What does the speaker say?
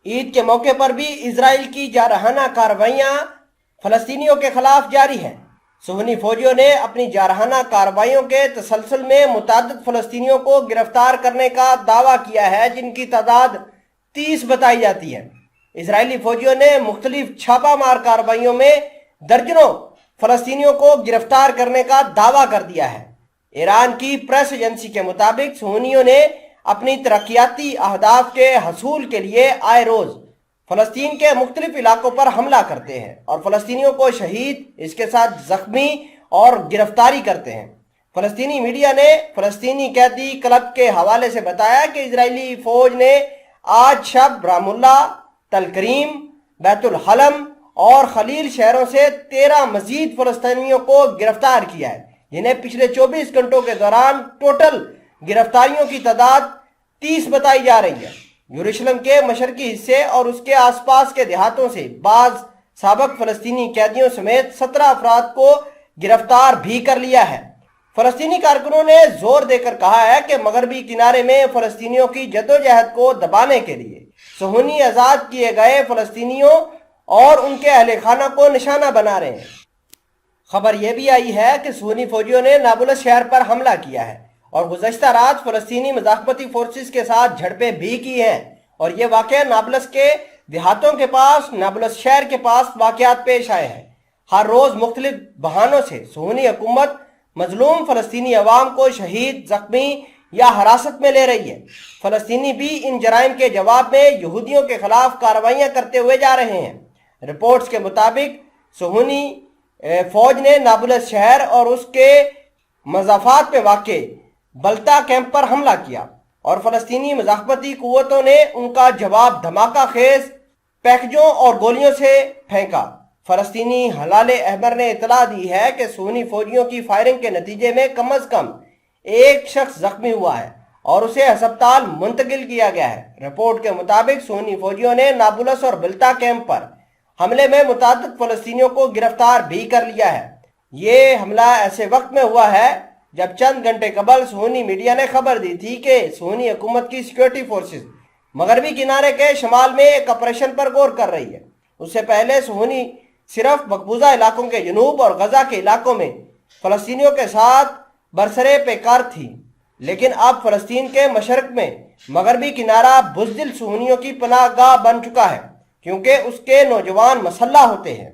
عید کے موقع پر بھی اسرائیل کی جارحانہ کارروائیاں فلسطینیوں کے خلاف جاری ہیں۔ صہیونی فوجیوں نے اپنی جارحانہ کارروائیوں کے تسلسل میں متعدد فلسطینیوں کو گرفتار کرنے کا دعویٰ کیا ہے، جن کی تعداد 30 بتائی جاتی ہے۔ اسرائیلی فوجیوں نے مختلف چھاپہ مار کارروائیوں میں درجنوں فلسطینیوں کو گرفتار کرنے کا دعویٰ کر دیا ہے۔ ایران کی پریس ایجنسی کے مطابق صہیونیوں نے اپنی ترقیاتی اہداف کے حصول کے لیے آئے روز فلسطین کے مختلف علاقوں پر حملہ کرتے ہیں اور فلسطینیوں کو شہید، اس کے ساتھ زخمی اور گرفتاری کرتے ہیں۔ فلسطینی میڈیا نے فلسطینی قیدی کلب کے حوالے سے بتایا کہ اسرائیلی فوج نے آج شب رام اللہ، تل کریم، بیت الحلم اور خلیل شہروں سے 13 مزید فلسطینیوں کو گرفتار کیا ہے، جنہیں پچھلے 24 گھنٹوں کے دوران ٹوٹل گرفتاریوں کی تعداد 30 بتائی جا رہی ہے۔ یروشلم کے مشرقی حصے اور اس کے آس پاس کے دیہاتوں سے بعض سابق فلسطینی قیدیوں سمیت 17 افراد کو گرفتار بھی کر لیا ہے۔ فلسطینی کارکنوں نے زور دے کر کہا ہے کہ مغربی کنارے میں فلسطینیوں کی جدوجہد کو دبانے کے لیے صہیونی آزاد کیے گئے فلسطینیوں اور ان کے اہل خانہ کو نشانہ بنا رہے ہیں۔ خبر یہ بھی آئی ہے کہ صہیونی فوجیوں نے نابلس شہر پر حملہ کیا ہے اور گزشتہ رات فلسطینی مزاحمتی فورسز کے ساتھ جھڑپیں بھی کی ہیں، اور یہ واقعہ نابلس کے دیہاتوں کے پاس، نابلس شہر کے پاس واقعات پیش آئے ہیں۔ ہر روز مختلف بہانوں سے صہیونی حکومت مظلوم فلسطینی عوام کو شہید، زخمی یا حراست میں لے رہی ہے۔ فلسطینی بھی ان جرائم کے جواب میں یہودیوں کے خلاف کارروائیاں کرتے ہوئے جا رہے ہیں۔ رپورٹس کے مطابق صہیونی فوج نے نابلس شہر اور اس کے مضافات میں واقع بلتا کیمپ پر حملہ کیا اور فلسطینی مزاحمتی قوتوں نے ان کا جواب دھماکہ خیز پیکجوں اور گولیوں سے پھینکا۔ فلسطینی ہلال احمر نے اطلاع دی ہے کہ صہیونی فوجیوں کی فائرنگ کے نتیجے میں کم از کم ایک شخص زخمی ہوا ہے اور اسے ہسپتال منتقل کیا گیا ہے۔ رپورٹ کے مطابق صہیونی فوجیوں نے نابلس اور بلتا کیمپ پر حملے میں متعدد فلسطینیوں کو گرفتار بھی کر لیا ہے۔ یہ حملہ ایسے وقت میں ہوا ہے جب چند گھنٹے قبل صہیونی میڈیا نے خبر دی تھی کہ صہیونی حکومت کی سیکورٹی فورسز مغربی کنارے کے شمال میں ایک آپریشن پر غور کر رہی ہے۔ اس سے پہلے صہیونی صرف مقبوضہ علاقوں کے جنوب اور غزہ کے علاقوں میں فلسطینیوں کے ساتھ برسرے پیکار تھی، لیکن اب فلسطین کے مشرق میں مغربی کنارہ بزدل صہیونیوں کی پناہ گاہ بن چکا ہے، کیونکہ اس کے نوجوان مسلح ہوتے ہیں۔